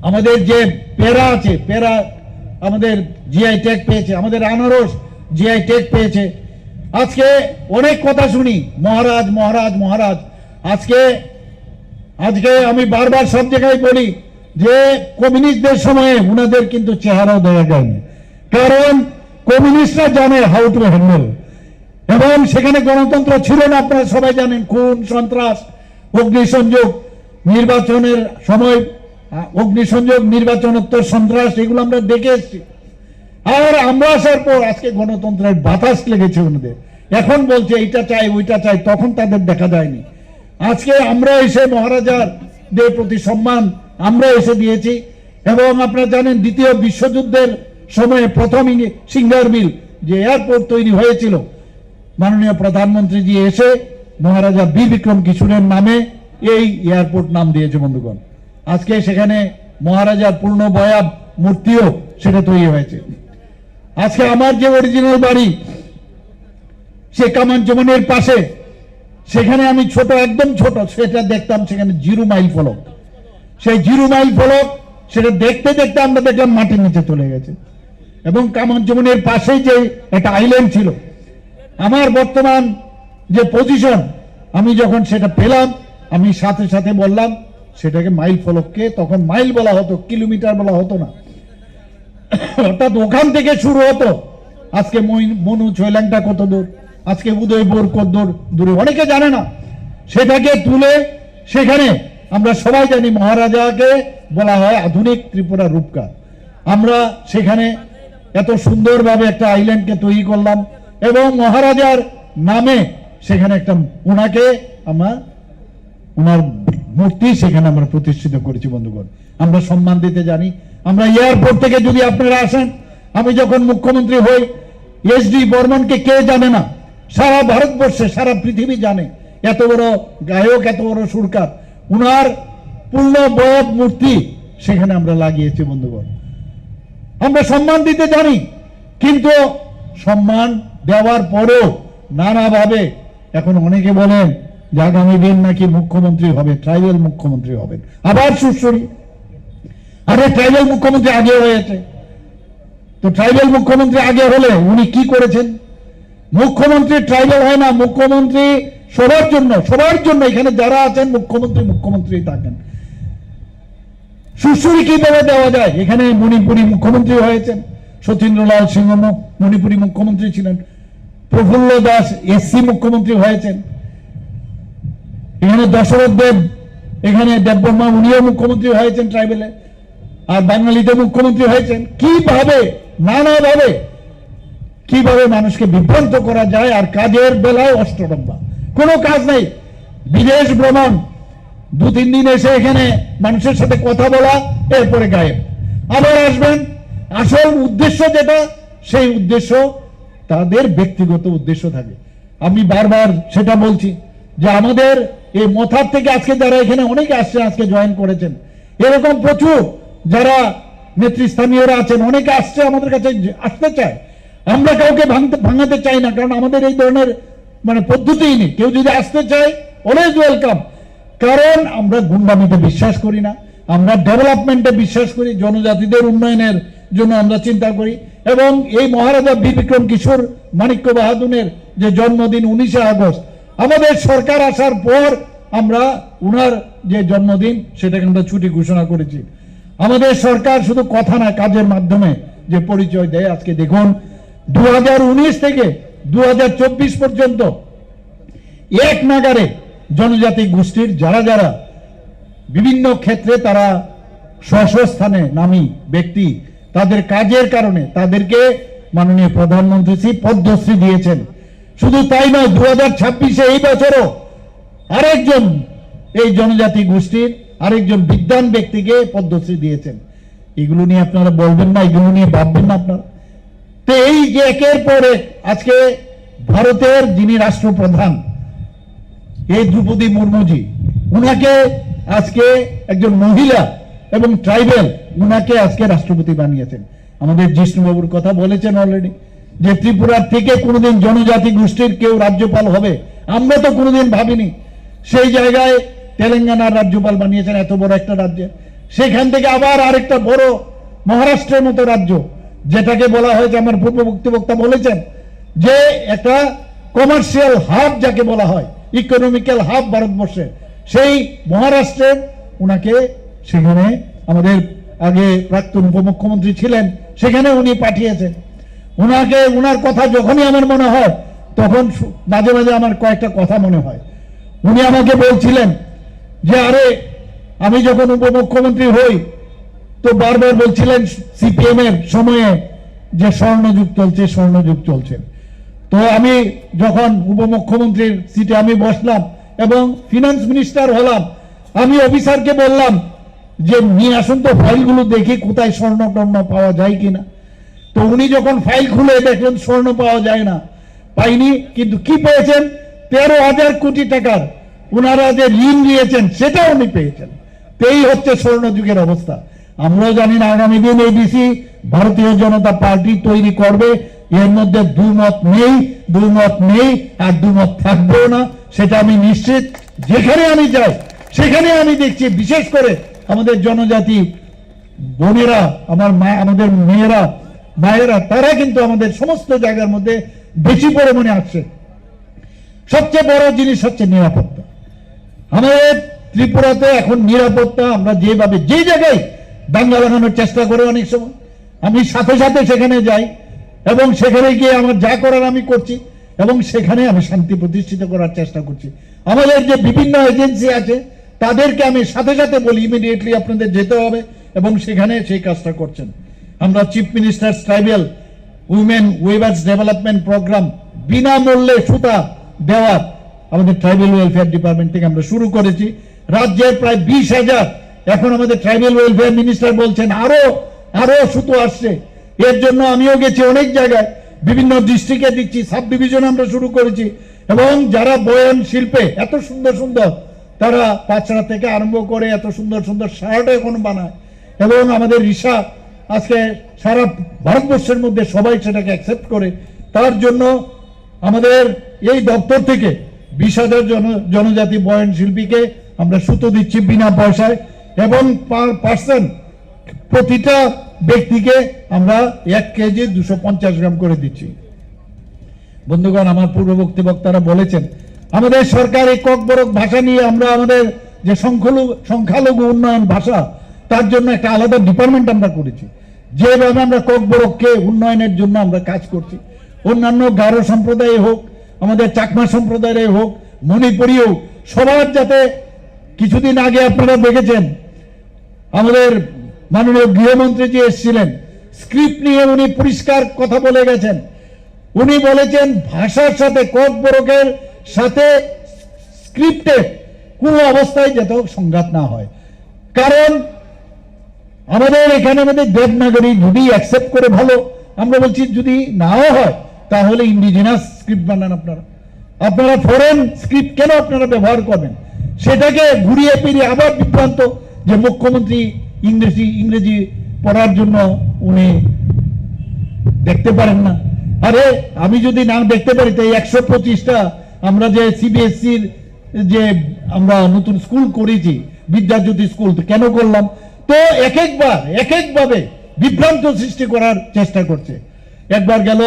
আমাদের যে পেরা আছে, পেরা আমাদের জিআই ট্যাগ পেয়েছে। আমাদের আনারস জিআই ট্যাগ পেয়েছে। আজকে অনেক কথা শুনি মহারাজ মহারাজ মহারাজ। আজকে আমি বারবার সব জায়গায় বলি যে কমিউনিস্টদের সময়ে উনাদের কিন্তু চেহারাও দেওয়া যায়নি, কারণ কমিউনিস্টরা জানে হাউ টু হ্যান্ডেল, এবং সেখানে গণতন্ত্র ছিল না। আপনারা সবাই জানেন খুন সন্ত্রাস, অগ্নিসংযোগ, নির্বাচনের সময় অগ্নিসংযোগ, নির্বাচনোত্তর সন্ত্রাস, এগুলো আমরা দেখে এসেছি। আর আমরা আসার পর আজকে গণতন্ত্রের বাতাস লেগেছে ওনাদের। এখন বলছে এইটা চাই ওইটা চাই, তখন তাদের দেখা যায়নি। আজকে আমরা এসে মহারাজার দের প্রতি সম্মান আমরা এসে দিয়েছি। এবং আপনারা জানেন দ্বিতীয় বিশ্বযুদ্ধের সময়ে প্রথম সিঙ্গার মিল যে এয়ারপোর্ট তৈরি হয়েছিল, মাননীয় প্রধানমন্ত্রীজি এসে মহারাজা বীর বিক্রম কিশোরের নামে এই এয়ারপোর্ট নাম দিয়েছে বন্ধুগণ। আজকে সেখানে মহারাজার পূর্ণ বয়াব মূর্তিও সেটা তৈরি হয়েছে। আজকে আমার যে অরিজিনাল বাড়ি সে কামানচমনের পাশে, সেখানে আমি ছোট, একদম ছোট, সেটা দেখতাম সেখানে 0 মাইল ফলক। সেই 0 মাইল ফলক সেটা দেখতে দেখতে আমরা দেখলাম মাটির নিচে চলে গেছে। এবং কামানচমনের পাশেই যে একটা আইল্যান্ড ছিল, আমার বর্তমান যে পজিশন, আমি যখন সেটা পেলাম আমি সাথে সাথে বললাম সেটাকে মাইল ফলককে, তখন মাইল বলা হতো, কিলোমিটার বলা হতো না, অর্থাৎ ওখান থেকে শুরু হতো। আজকে মনু ছয়লাংটা কত দূর, আজকে উদয়পুর কত দূরে অনেকে জানে না। সেটাকে তুলে সেখানে আমরা সবাই জানি মহারাজাকে বলা হয় আধুনিক ত্রিপুরা রূপকার। আমরা সেখানে এত সুন্দরভাবে একটা আইল্যান্ডকে তৈরি করলাম, এবং মহারাজার নামে সেখানে একটা ওনাকে আমরা ওনার মূর্তি সেখানে আমরা প্রতিষ্ঠিত করেছি বন্ধুগণ। আমরা সম্মান দিতে জানি। আমরা এয়ারপোর্ট থেকে যদি আপনারা আসেন, আমি যখন মুখ্যমন্ত্রী হই, এসডি বর্মনকে কে জানে না? সারা ভারতবর্ষে, সারা পৃথিবী জানে। এত বড় গায়ক, এত বড় সুরকার, উনার পূর্ণ বয়ব মূর্তি সেখানে আমরা লাগিয়েছি বন্ধুগণ। আমরা সম্মান দিতে জানি, কিন্তু সম্মান দেওয়ার পরেও নানাভাবে এখন অনেকে বলেন যে আগামী দিন নাকি মুখ্যমন্ত্রী হবে, ট্রাইবাল মুখ্যমন্ত্রী হবেন। আবার সুশ্রী, আরে ট্রাইবাল মুখ্যমন্ত্রী আগে হয়েছে, তো ট্রাইবাল মুখ্যমন্ত্রী আগে হলে উনি কি করেছেন? মুখ্যমন্ত্রী ট্রাইবাল হয় না, মুখ্যমন্ত্রী সবার জন্য, সবার জন্য। এখানে যারা আছেন মুখ্যমন্ত্রী থাকেন। সুশ্রী কিভাবে দেওয়া যায়? এখানে মণিপুরি মুখ্যমন্ত্রী হয়েছেন, সতীন্দ্রলাল সিংহ মণিপুরি মুখ্যমন্ত্রী ছিলেন, প্রফুল্ল দাস এসসি মুখ্যমন্ত্রী হয়েছেন। এখানে দশরথ দেব, এখানে দেববর্মা, উনিও মুখ্যমন্ত্রী হয়েছেন ট্রাইবেলে, আর বাঙালিতে মুখ্যমন্ত্রী হয়েছেন। কিভাবে নানাভাবে কিভাবে মানুষকে বিভ্রান্ত করা যায়, আর কাজের বেলায় অষ্টরম্ভা, কোনো কাজ নেই। বিদেশ ভ্রমণ, 2-3 দিন এসে এখানে মানুষের সাথে কথা বলা, এরপরে গায়েব, আবার আসবেন। আসল উদ্দেশ্য যেটা, সেই উদ্দেশ্য তাদের ব্যক্তিগত উদ্দেশ্য থাকে। আমি বারবার সেটা বলছি যে আমাদের এই মথার থেকে আজকে যারা এখানে অনেকে আসছে, আজকে জয়েন করেছেন, এরকম প্রচুর যারা নেতৃস্থানীয়রা আছেন, অনেকে আসছে আমাদের কাছে, আসতে চায়। আমরা কাউকে ভাঙাতে চাই না, কারণ আমাদের এই ধরনের পদ্ধতিই নেই। কেউ যদি আসতে চায়, অলওয়েজ ওয়েলকাম। কারণ আমরা গুন্ডামিতে বিশ্বাস করি না, আমরা ডেভেলপমেন্টে বিশ্বাস করি, জনজাতিদের উন্নয়নের জন্য আমরা চিন্তা করি। এবং এই মহারাজা বীর বিক্রম কিশোর মাণিক্য বাহাদুরের যে জন্মদিন 19শে আগস্ট, আমাদের সরকার আসার পর আমরা উনার যে জন্মদিন, সেটাকে আমরা ছুটি ঘোষণা করেছি। আমাদের সরকার শুধু কথা না, কাজের মাধ্যমে যে পরিচয় দেয়। আজকে দেখুন 2019 থেকে 2024 পর্যন্ত এক নাগারে জনজাতি গোষ্ঠীর যারা যারা বিভিন্ন ক্ষেত্রে তারা স্থানে নামী ব্যক্তি, তাদের কাজের কারণে তাদেরকে মাননীয় প্রধানমন্ত্রী পদ্মশ্রী দিয়েছেন। শুধু তাই নয়, 2026-এ এই বছরও আরেকজন এই জনজাতি গোষ্ঠীর আরেকজন বিদ্বান ব্যক্তিকে পদ্মশ্রী দিয়েছেন। এগুলো নিয়ে আপনারা বলবেন না, এগুলো নিয়ে ভাববেন না আপনারা? তো এই যে একের পর এক আজকে ভারতের যিনি রাষ্ট্রপ্রধান, এই দ্রৌপদী মুর্মুজি, উনাকে আজকে একজন মহিলা এবং ট্রাইবেল, উনাকে আজকে রাষ্ট্রপতি বানিয়েছেন। আমাদের জিষ্ণুবাবুর কথা বলেছেন অলরেডি, যে ত্রিপুরার থেকে কোনোদিন জনজাতি গোষ্ঠীর কেউ রাজ্যপাল হবে, আমরা তো কোনোদিন ভাবিনি। সেই জায়গায় তেলেঙ্গানার রাজ্যপাল বানিয়েছেন, এত বড় একটা রাজ্যে। সেখান থেকে আবার আরেকটা বড় মহারাষ্ট্রের মতো রাজ্য, যেটাকে বলা হয়েছে, আমার পূর্ববর্তী বক্তা বলেছেন, যে একটা কমার্শিয়াল হাব যাকে বলা হয়, ইকোনমিক্যাল হাব ভারতবর্ষের, সেই মহারাষ্ট্রের উনাকে সেখানে আমাদের আগে প্রাক্তন উপমুখ্যমন্ত্রী ছিলেন, সেখানে উনি পাঠিয়েছেন। উনাকে, উনার কথা যখনই আমার মনে হয়, তখন মাঝে মাঝে আমার কয়েকটা কথা মনে হয়। উনি আমাকে বলছিলেন যে আরে আমি যখন উপমুখ্যমন্ত্রী হই, তো বারবার বলছিলেন সিপিএম এর সময়ে যে স্বর্ণযুগ চলছে, স্বর্ণযুগ চলছে। তো আমি যখন উপমুখ্যমন্ত্রীর সিটে আমি বসলাম এবং ফিনান্স মিনিস্টার হলাম, আমি অফিসারকে বললাম যে নিয়ে আসুন তো ফাইলগুলো দেখি কোথায় স্বর্ণ টর্ণ পাওয়া যায় কিনা। তো উনি যখন ফাইল খুলে দেখলেন স্বর্ণ পাওয়া যায় না, পাইনি, কিন্তু কি পেয়েছেন, 13,000 কোটি টাকার ওনারা যে ঋণ দিয়েছেন সেটা উনি পেয়েছেন। তো এই হচ্ছে স্বর্ণ যুগের অবস্থা। আমরাও জানি না আগামী দিন এবিসি ভারতীয় জনতা পার্টি তৈরি করবে, এর মধ্যে দুমত নেই আর দুমত থাকবেও না, সেটা আমি নিশ্চিত। যেখানে আমি যাই সেখানে আমি দেখছি, বিশেষ করে আমাদের জনজাতি বোনেরা, আমাদের মেয়েরা, মায়েরা, তারা কিন্তু আমাদের সমস্ত জায়গার মধ্যে বেশি পরিমাণে আসছে। সবচেয়ে বড় জিনিস হচ্ছে নিরাপত্তা। আমাদের ত্রিপুরাতে এখন নিরাপত্তা, আমরা যেভাবে যে জায়গায় দাঙ্গা লাগানোর চেষ্টা করে, অনেক সময় আমি সাথে সাথে সেখানে যাই এবং সেখানে গিয়ে আমার যা করার আমি করছি এবং সেখানে আমি শান্তি প্রতিষ্ঠিত করার চেষ্টা করছি। আমাদের যে বিভিন্ন এজেন্সি আছে তাদেরকে আমি সাথে সাথে বলি ইমিডিয়েটলি আপনাদের যেতে হবে, এবং সেখানে সেই কাজটা করছেন। আমরা chief minister tribal women weavers development programme বিনামূল্যে সুতা দেওয়ার আমাদের ট্রাইবেল ওয়েলফেয়ার ডিপার্টমেন্ট থেকে আমরা শুরু করেছি। রাজ্যের প্রায় 20,000, এখন আমাদের ট্রাইবেল ওয়েলফেয়ার মিনিস্টার বলছেন আরো সুতো আসছে। এর জন্য আমিও গেছি অনেক জায়গায়, বিভিন্ন ডিস্ট্রিক্টে দিচ্ছি, সাব ডিভিশন আমরা শুরু করেছি। এবং যারা বয়ন শিল্পে এত সুন্দর সুন্দর, তারা পাঁচড়া থেকে আরম্ভ করে এত সুন্দর সুন্দর শার্ট এখন বানায়, এবং আমাদের রিসা আজকে সারা ভারতবর্ষের মধ্যে সবাই সেটাকে অ্যাকসেপ্ট করে। তার জন্য আমাদের এই দপ্তর থেকে 20,000 জনজাতি বয়ন শিল্পীকে আমরা সুতো দিচ্ছি বিনা পয়সায়, এবং পার পার্সন প্রতিটা ব্যক্তিকে আমরা 1 কেজি 250 গ্রাম করে দিচ্ছি। বন্ধুগণ, আমার পূর্ববর্তী বক্তারা বলেছেন, আমাদের সরকার এই ককবরক ভাষা নিয়ে আমরা আমাদের যে সংখ্যালঘু উন্নয়ন ভাষা, তার জন্য একটা আলাদা ডিপার্টমেন্ট আমরা করেছি। যেভাবে আমরা ককবরককে উন্নয়নের জন্য আমরা কাজ করছি, অন্যান্য গারো সম্প্রদায় হোক, আমাদের চাকমা সম্প্রদায়ের হোক, মণিপুরী হোক, সবার যাতে, কিছুদিন আগে আপনারা দেখেছেন আমাদের মাননীয় গৃহমন্ত্রী যে এসেছিলেন, স্ক্রিপ্ট নিয়ে উনি পরিষ্কার কথা বলে গেছেন। উনি বলেছেন ভাষার সাথে, কক বরকের সাথে স্ক্রিপ্টে কোনো অবস্থায় যাতে সংঘাত না হয়। কারণ আমাদের এখানে আমাদের দেবনাগরী যদি অ্যাকসেপ্ট করে ভালো, আমরা বলছি যদি নাও হয় তাহলে ইন্ডিজিনাস স্ক্রিপ্ট বানান আপনারা। আপনারা ফরেন স্ক্রিপ্ট কেন আপনারা ব্যবহার করবেন? সেটাকে ঘুরিয়ে ফিরিয়ে আবার বিভ্রান্ত যে মুখ্যমন্ত্রী ইংরেজি পড়ার জন্য উনি দেখতে পারেন না। আরে আমি যদি না দেখতে পারি তো 125টা আমরা যে সিবিএসসির যে আমরা নতুন স্কুল করেছি, বিদ্যাজ্যোতি স্কুল, তো কেন করলাম? তো এক একভাবে বিভ্রান্ত সৃষ্টি করার চেষ্টা করছে। একবার গেল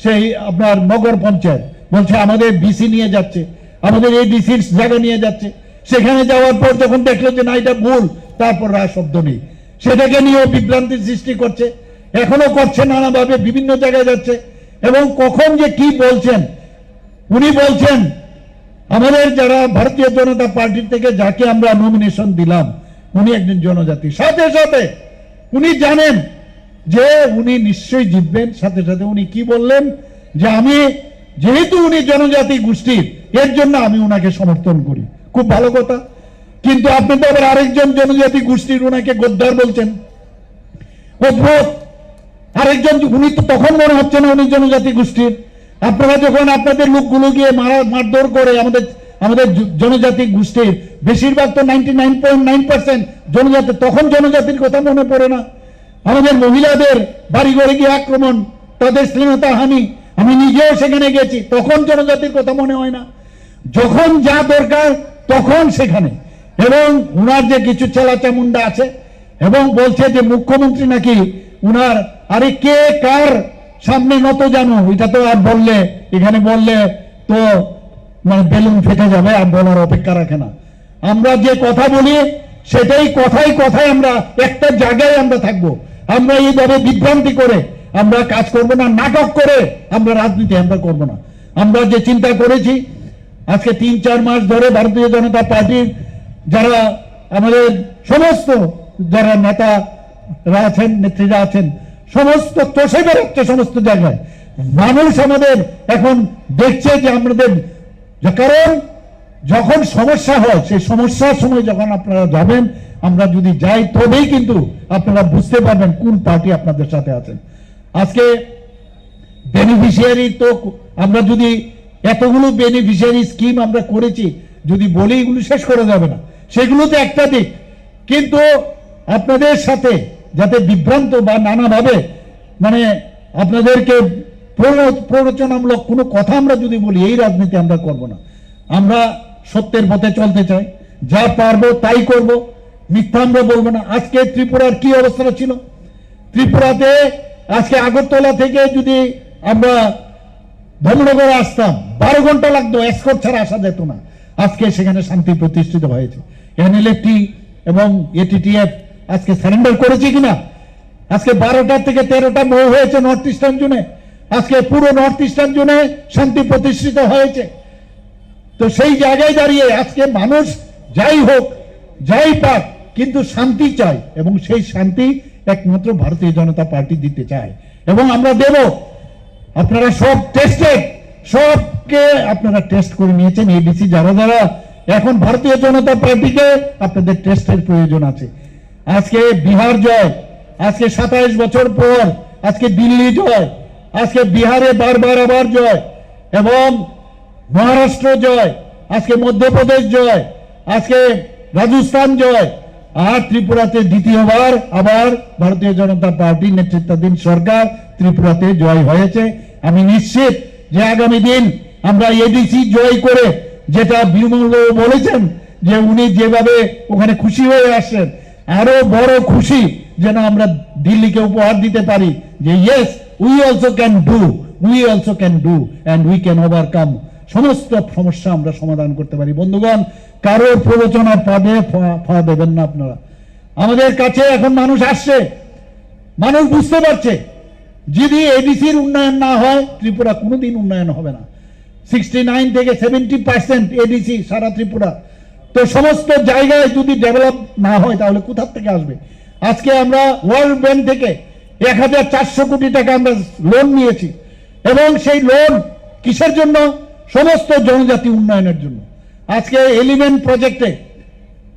সেই আপনার নগর পঞ্চায়েত, বলছে আমাদের ডিসি নিয়ে যাচ্ছে, আমাদের এই ডিসির জায়গা নিয়ে যাচ্ছে। সেখানে যাওয়ার পর যখন দেখলো যে না এটা ভুল, তারপর আর শব্দ নেই, সেটাকে নিয়েও বিভ্রান্তির সৃষ্টি করছে, এখনো করছে, নানাভাবে বিভিন্ন জায়গায় যাচ্ছে। এবং কখন যে কি বলছেন, উনি বলছেন আমাদের যারা ভারতীয় জনতা পার্টির থেকে যাকে আমরা নমিনেশন দিলাম উনি একজন জনজাতি, সাথে সাথে উনি জানেন যে উনি নিশ্চয়ই জিতবেন। সাথে সাথে উনি কি বললেন যে আমি যেহেতু উনি জনজাতি গোষ্ঠীর, এর জন্য আমি উনাকে সমর্থন করি। খুব ভালো কথা। কিন্তু আপনি তো আবার আরেকজন জনজাতি গোষ্ঠীর উনাকে গদ্দার বলছেন, অদ্ভুত। আরেকজন, উনি তো তখন মনে হচ্ছে না উনি জনজাতি গোষ্ঠীর। আপনারা যখন আপনাদের লোকগুলো গিয়ে মারধর করে আমাদের জনজাতি গোষ্ঠীর, বেশিরভাগ তো 99.9% জনজাতি, তখন জনজাতির কথা মনে পড়ে না? আমাদের মহিলাদের বাড়ি ঘরে গিয়ে আক্রমণ, তাদের শ্লীলতাহানি, আমি নিজেও সেখানে গেছি, তখন জনজাতির কথা মনে হয় না? যখন যা দরকার তখন সেখানে। এবং উনার যে কিছু চেলাচামুন্ডা আছে, এবং বলছে যে মুখ্যমন্ত্রী নাকি উনার, আরে কে কার সামনে নত জানো, এটা তো আর বললে, এখানে বললে তো মানে বেলুন ফেটে যাবে, আর বলার অপেক্ষা রাখে না। আমরা যে কথা বলি সেটাই কথায় কথায় আমরা একটা জায়গায় আমরা থাকবো। আমরা এইভাবে বিভ্রান্তি করে আমরা কাজ করব না, নাটক করে আমরা রাজনীতি আমরা করব না। আমরা যে চিন্তা করেছি আজকে 3-4 মাস ধরে ভারতীয় জনতা পার্টির যারা আমাদের সমস্ত যারা নেতারা আছেন, নেত্রীরা আছেন, সমস্ত তোষে বেরোচ্ছে সমস্ত জায়গায়। মানুষ আমাদের এখন দেখছে যে আমাদের, কারণ যখন সমস্যা হয় সেই সমস্যার সময় যখন আপনারা যাবেন, আমরা যদি যাই তবেই কিন্তু আপনারা বুঝতে পারবেন কোন পার্টি আপনাদের সাথে আছেন। আজকে বেনিফিশিয়ারি তো আমরা যদি এতগুলো বেনিফিশিয়ারি স্কিম আমরা করেছি, যদি বলি এগুলো শেষ করা যাবে না। সেগুলো তো একটা দিক, কিন্তু আপনাদের সাথে যাতে বিভ্রান্ত বা নানাভাবে মানে আপনাদেরকে প্ররোচনামূলক কোনো কথা আমরা যদি বলি, এই রাজনীতি আমরা করব না। আমরা সত্যের পথে চলতে চাই, যা পারবো তাই করব, মিথ্যা আমরা বলবো না। আজকে ত্রিপুরার কি অবস্থা ছিল, ত্রিপুরাতে আজকে আগরতলা থেকে যদি আমরা ধর্মনগরে আসতাম 12 ঘন্টা লাগতো, এসকর্ট ছাড়া আসা যেত না। আজকে সেখানে শান্তি প্রতিষ্ঠিত হয়েছে। এনএলএফটি এবং এটিটিএফ আজকে সারেন্ডার করেছে কিনা? আজকে 12টা থেকে 13টা মৌ হয়েছে নর্থ ইস্টার্ন জোনে, আজকে পুরো নর্থ ইস্টার্ন জোনে শান্তি প্রতিষ্ঠিত হয়েছে। তো সেই জায়গায় দাঁড়িয়ে আজকে মানুষ যাই হোক যাই পাক কিন্তু শান্তি চাই, এবং সেই শান্তি একমাত্র ভারতীয় জনতা পার্টি দিতে চায়, এবং আমরা দেব। আপনারা সব টেস্টেড, সবকে আপনারা টেস্ট করে নিয়েছেন। এডিসি যারা যারা এখন ভারতীয় জনতা পার্টিকে আপনাদের টেস্টের প্রয়োজন আছে। আজকে বিহার জয়, আজকে 27 বছর পর আজকে দিল্লি জয়, আজকে বিহারে বারবার আবার জয়, এবং মহারাষ্ট্র জয়, আজকে মধ্যপ্রদেশ জয়, আজকে রাজস্থান জয়, আর ত্রিপুরাতে দ্বিতীয়বার আবার ভারতীয় জনতা পার্টি নেতৃত্বাধীন সরকার ত্রিপুরাতে জয় হয়েছে। আমি নিশ্চিত যে আগামী দিন আমরা এডিসি জয় করে, যেটা বিমল বলেছেন যে উনি যেভাবে ওখানে খুশি হয়ে আসছেন, আরো বড় খুশি যেন আমরা দিল্লিকে উপহার দিতে পারি যে yes we also can do and we can overcome. সমস্ত সমস্যা আমরা সমাধান করতে পারি। বন্ধুগণ, কারোর প্ররোচনার পাবে ফা দেবেন না আপনারা। আমাদের কাছে এখন মানুষ আসছে, মানুষ বুঝতে পারছে যদি এডিসির উন্নয়ন না হয় ত্রিপুরা কোনোদিন উন্নয়ন হবে না। 69 থেকে 70% এডিসি সারা ত্রিপুরা। তো সমস্ত জায়গায় যদি ডেভেলপ না হয় তাহলে কোথা থেকে আসবে? আজকে আমরা ওয়ার্ল্ড ব্যাংক থেকে 1400 কোটি টাকা আমরা লোন নিয়েছি, এবং সেই লোন কিসের জন্য? সমস্ত জনজাতি উন্নয়নের জন্য। আজকে এলিমেন্ট প্রজেক্টে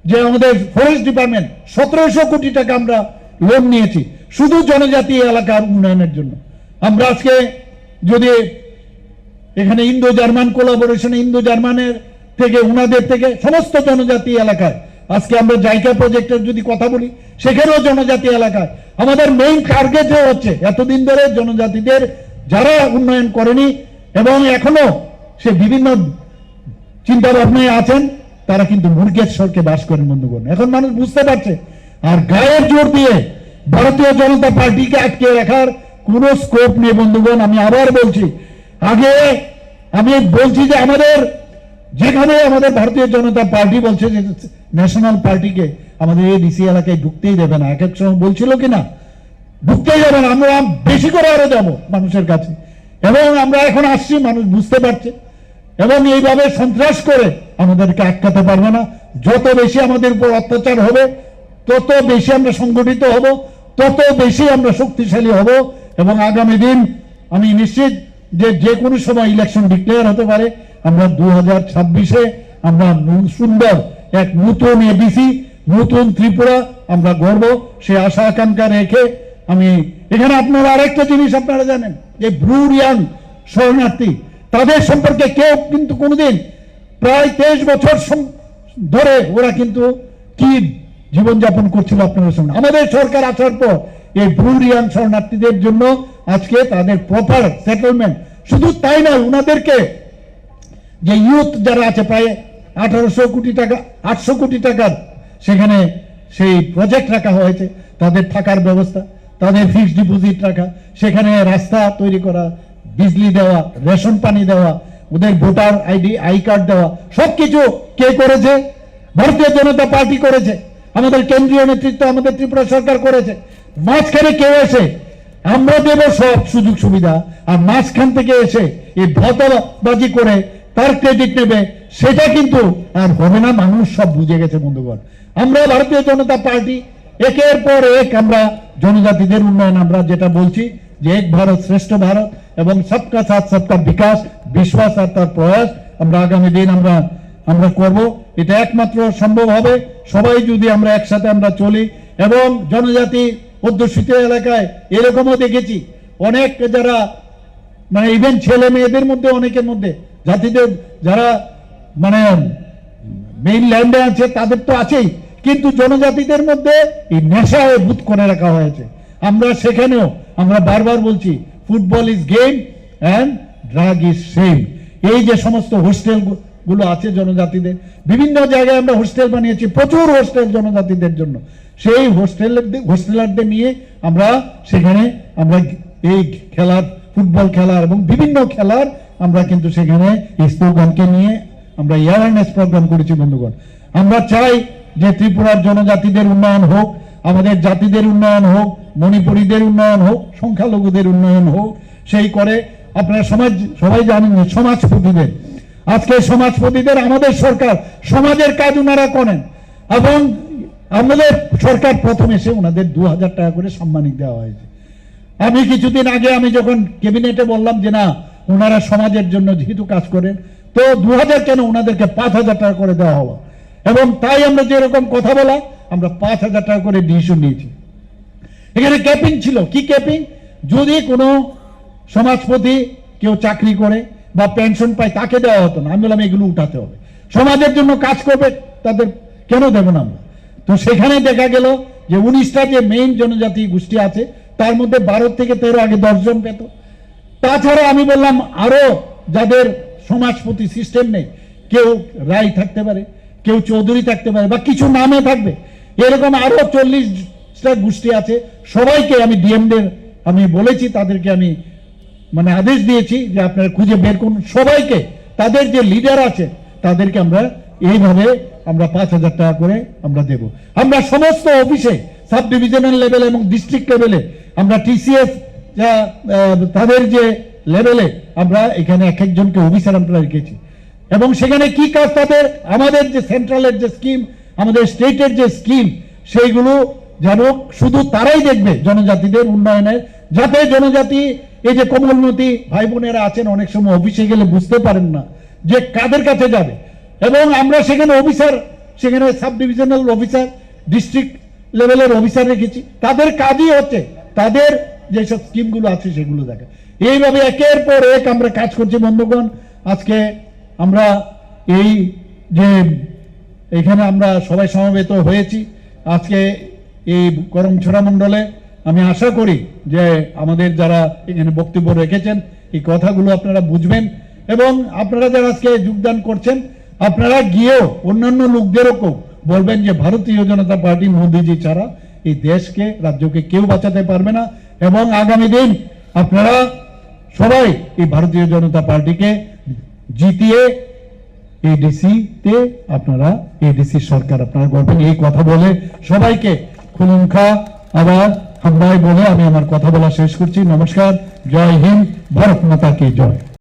যে আমাদের ফরেস্ট ডিপার্টমেন্ট 1700 কোটি টাকা আমরা লোন নিয়েছি শুধু জনজাতি এলাকার উন্নয়নের জন্য। আমরা আজকে যদি এখানে ইন্দো জার্মান কোলাবোরেশন, ইন্দো জার্মানের থেকে ওনাদের থেকে সমস্ত জনজাতি এলাকায় আজকে আমরা জাইকা প্রজেক্টের যদি কথা বলি, সেখানেও জনজাতি এলাকায় আমাদের মেইন টার্গেট হচ্ছে এতদিন ধরে জনজাতিদের যারা উন্নয়ন করেনি এবং এখনো সে বিভিন্ন চিন্তা ভাবনায় আছেন, তারা কিন্তু মুরগেশ্বরকে বাস করেন বন্ধুগণ। এখন মানুষ বুঝতে পারছে, আর গায়ের জোর দিয়ে ভারতীয় জনতা পার্টিকে আটকে রাখার কোন স্কোপ নেই বন্ধুগণ। আমি আবার বলছি, আগে আমি বলছি যে আমাদের যেখানে আমাদের ভারতীয় জনতা পার্টি বলছে যে ন্যাশনাল পার্টিকে আমাদের এই ডিসি এলাকায় ঢুকতেই দেবে না, এক এক সময় বলছিল কিনা ঢুকতেই যাবে না, আমরা বেশি করে আরো যাবো মানুষের কাছে, এবং আমরা এখন আসছি, মানুষ বুঝতে পারছে, এবং এইভাবে সন্ত্রাস করে আমাদেরকে আটকাতে পারবে না। যত বেশি আমাদের উপর অত্যাচার হবে তত বেশি আমরা সংগঠিত হব, তত বেশি আমরা শক্তিশালী হব, এবং আগামী দিন আমি নিশ্চিত যে যে কোনো সময় ইলেকশন ডিক্লেয়ার হতে পারে। আমরা 2026-এ আমরা সুন্দর এক নতুন এডিসি, নতুন ত্রিপুরা আমরা গড়ব, সে আশা আকাঙ্ক্ষা রেখে আমি এখানে আপনারা আরেকটা জিনিস আপনারা জানেন যে ব্রু রিয়াং শরণার্থী, তাদের সম্পর্কে কেউ কিন্তু কোনোদিন প্রায় 23 বছর ধরে ওরা কিন্তু কি জীবনযাপন করছিল আপনাদের সামনে। আমাদের সরকার আসার পর এই ব্রু রিয়াং শরণার্থীদের জন্য আজকে তাদের প্রপার সেটেলমেন্ট, শুধু তাই নয়, ওনাদেরকে যে ইউথ যারা আছে প্রায় 1800 কোটি টাকা 800 কোটি টাকার সেখানে সেই প্রজেক্ট রাখা হয়েছে, তাদের থাকার ব্যবস্থা, তাদের ফিক্সড ডিপোজিট রাখা, সেখানে রাস্তা তৈরি করা, বিজলি দেওয়া, রেশন পানি দেওয়া, ওদের ভোটার আইডি আই কার্ড দেওয়া, সবকিছু কে করেছে? ভারতীয় জনতা পার্টি করেছে, আমাদের কেন্দ্রীয় নেতৃত্ব, আমাদের ত্রিপুরা সরকার করেছে। মাঝখানে কেউ এসে আমরা দেব সব সুযোগ সুবিধা, আর মাঝখান থেকে এসে এই ভোটবাজি করে তার ক্রেডিট নেবে, সেটা কিন্তু আর হবে না। মানুষ সব বুঝে গেছে বন্ধুগণ। আমরা ভারতীয় জনতা পার্টি একের পর এক আমরা জনজাতিদের উন্নয়ন, আমরা যেটা বলছি যে এক ভারত শ্রেষ্ঠ ভারত এবং সবকা সাথ সবকা বিকাশ, বিশ্বাস আর তার প্রয়াস আমরা আগামী দিন আমরা করব। এটা একমাত্র সম্ভব হবে সবাই যদি আমরা একসাথে আমরা চলি। এবং জনজাতি অধ্যুষিত এলাকায় এরকমও দেখেছি অনেক যারা মানে ইভেন ছেলে মেয়েদের মধ্যে অনেকের মধ্যে জাতিদের যারা মানে মেইন ল্যান্ডে আছে তাদের তো আছেই, কিন্তু জনজাতিদের মধ্যে এই নেশায় ভূত করে রাখা হয়েছে। আমরা সেখানেও আমরা বারবার বলছি football is game and drug is same. এই যে সমস্ত হোস্টেল গুলো আছে জনজাতিদের, বিভিন্ন জায়গায় আমরা হোস্টেল বানিয়েছি, প্রচুর হোস্টেল জনজাতিদের জন্য। সেই হোস্টেলারদের নিয়ে আমরা সেখানে আমরা এই খেলার, ফুটবল খেলার এবং বিভিন্ন খেলার আমরা কিন্তু সেখানে স্লোগানকে নিয়ে আমরা অ্যাওয়ারনেস প্রোগ্রাম করেছি বন্ধুগণ। আমরা চাই যে ত্রিপুরার জনজাতিদের উন্নয়ন হোক, আমাদের জাতিদের উন্নয়ন হোক, মণিপুরীদের উন্নয়ন হোক, সংখ্যালঘুদের উন্নয়ন হোক। সেই করে আপনারা সবাই জানেন সমাজপতিদের, আজকে সমাজপতিদের আমাদের সরকার সমাজের কাজ ওনারা করেন, এবং আমাদের সরকার প্রথম এসে ওনাদের 2000 টাকা করে সম্মানিত দেওয়া হয়েছে। আমি কিছুদিন আগে আমি যখন ক্যাবিনেটে বললাম যে না ওনারা সমাজের জন্য যেহেতু কাজ করেন, তো 2000 কেন, ওনাদেরকে 5000 টাকা করে দেওয়া হলো। এবং তাই আমরা যেরকম কথা বলা, আমরা 5000 টাকা করে ডিসিশন নিয়েছি। এখানে ক্যাপিং ছিল, কি ক্যাপিং? যদি কোনো সমাজপতি কেউ চাকরি করে বা পেনশন পায় তাকে দেওয়া হতো না। আমি বললাম এগুলো উঠাতে হবে, সমাজের জন্য কাজ করবে তাদের কেন দেব না আমরা? তো সেখানে দেখা গেল যে 19টা যে মেইন জনজাতি গোষ্ঠী আছে তার মধ্যে 12 থেকে 13 আগে 10 জন পেত। তাছাড়া আমি বললাম আরো যাদের সমাজপতি সিস্টেম নেই, কেউ রায় থাকতে পারে, কেউ চৌধুরী থাকতে পারে, বা কিছু নামে থাকবে, এরকম আরো 40টা গোষ্ঠী আছে। সবাইকে আমি ডিএমদের আমি বলেছি, তাদেরকে আমি মানে আদেশ দিয়েছি যে আপনারা খুঁজে বের করুন সবাইকে, তাদের যে লিডার আছে তাদেরকে আমরা এইভাবে আমরা 5000 টাকা করে আমরা দেব। আমরা সমস্ত অফিসে সাব ডিভিশনাল লেভেল এবং ডিস্ট্রিক্ট লেভেলে আমরা টিসিএস তাদের যে লেভেলে আমরা এখানে এক একজনকে অফিসার আমরা রেখেছি, এবং সেখানে কি কাজ তাদের, আমাদের যে সেন্ট্রালের যে স্কিম, আমাদের স্টেটের যে স্কিম, সেইগুলো যেন শুধু তারাই দেখবে জনজাতিদের উন্নয়নের, যাতে জনজাতি এই যে কোমলমতি ভাই বোনেরা আছেন অনেক সময় অফিসে গেলে বুঝতে পারেন না যে কাদের কাছে যাবে, এবং আমরা সেখানে অফিসার, সেখানে সাব ডিভিশনাল অফিসার, ডিস্ট্রিক্ট লেভেলের অফিসার রেখেছি, তাদের কাজই হচ্ছে তাদের যেসব স্কিমগুলো আছে সেগুলো দেখা। এইভাবে একের পর এক আমরা কাজ করছি বন্ধুগণ। আজকে আমরা এই যে এখানে আমরা সবাই সমবেত হয়েছি আজকে এই করমছড়া মণ্ডলে, আমি আশা করি যে আমাদের যারা এখানে বক্তব্য রেখেছেন এই কথাগুলো আপনারা বুঝবেন, এবং আপনারা যারা আজকে যোগদান করছেন আপনারা গিয়েও অন্যান্য লোকদেরও বলবেন যে ভারতীয় জনতা পার্টি মোদিজি ছাড়া এই দেশকে, রাজ্যকে কেউ বাঁচাতে পারবে না, এবং আগামী দিন আপনারা সবাই এই ভারতীয় জনতা পার্টিকে জিতিয়ে এডিসিতে আপনারা এডিসি সরকার আপনারা করবেন। এই কথা বলে সবাইকে খুলুমখা আবার হামদাই বলে আমি আমার কথা বলা শেষ করছি। নমস্কার, জয় হিন্দ, ভারত মাতা কি জয়।